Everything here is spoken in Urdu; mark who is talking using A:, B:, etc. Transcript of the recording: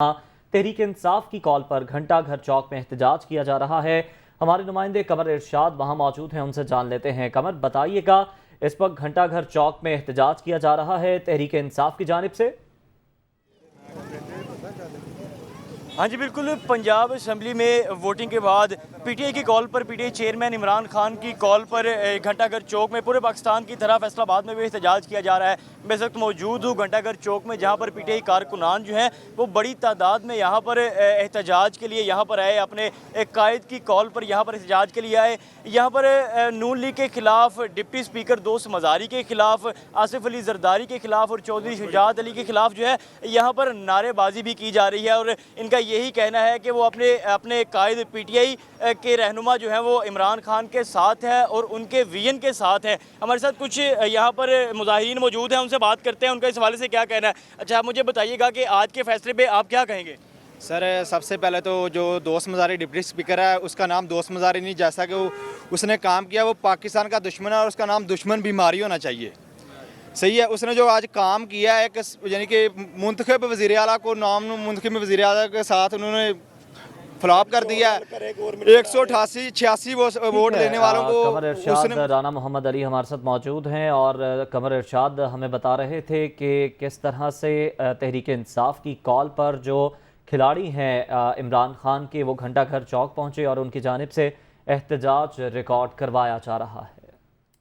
A: تحریک انصاف کی کال پر گھنٹہ گھر چوک میں احتجاج کیا جا رہا ہے۔ ہمارے نمائندے قمر ارشاد وہاں موجود ہیں، ان سے جان لیتے ہیں۔ قمر، بتائیے گا اس وقت گھنٹہ گھر چوک میں احتجاج کیا جا رہا ہے تحریک انصاف کی جانب سے؟
B: ہاں جی بالکل، پنجاب اسمبلی میں ووٹنگ کے بعد پی ٹی آئی کی کال پر، P T I chairman Imran Khan کی کال پر گھنٹہ گھر چوک میں پورے پاکستان کی طرح فیصل آباد میں بھی احتجاج کیا جا رہا ہے۔ میں اس وقت موجود ہوں گھنٹہ گھر چوک میں، جہاں پر پی ٹی آئی کارکنان جو ہیں وہ بڑی تعداد میں یہاں پر احتجاج کے لیے یہاں پر آئے، اپنے ایک قائد کی کال پر یہاں پر احتجاج کے لیے آئے۔ یہاں پر نون لیگ کے خلاف، ڈپٹی اسپیکر دوست مزاری کے خلاف، آصف علی زرداری کے خلاف اور چودھری شجاعت علی کے خلاف جو ہے یہاں پر نعرے بازی بھی کی جا رہی ہے، اور ان کا یہی کہنا ہے کہ وہ اپنے قائد پی ٹی آئی کے رہنما جو ہیں وہ عمران خان کے ساتھ ہیں اور ان کے ویژن کے ساتھ ہیں۔ ہمارے ساتھ کچھ یہاں پر مظاہرین موجود ہیں، ان سے بات کرتے ہیں ان کا اس حوالے سے کیا کہنا ہے۔ اچھا، آپ مجھے بتائیے گا کہ آج کے فیصلے پہ آپ کیا کہیں گے؟
C: سر، سب سے پہلے تو جو دوست مزاری ڈپٹی اسپیکر ہے اس کا نام دوست مزاری نہیں، جیسا کہ اس نے کام کیا وہ پاکستان کا دشمن ہے، اور اس کا نام دشمن بیماری ہونا چاہیے۔ صحیح ہے، اس نے جو آج کام کیا ہے یعنی کہ منتخب وزیر اعلیٰ کو منتخب وزیر اعلیٰ کے ساتھ انہوں نے فلاپ کر دیا ہے۔ 188 ووٹ دینے والوں کو
A: قمر ارشاد رانا محمد علی ہمارے ساتھ موجود ہیں، اور قمر ارشاد ہمیں بتا رہے تھے کہ کس طرح سے تحریک انصاف کی کال پر جو کھلاڑی ہیں عمران خان کے، وہ گھنٹہ گھر چوک پہنچے اور ان کی جانب سے احتجاج ریکارڈ کروایا جا رہا ہے۔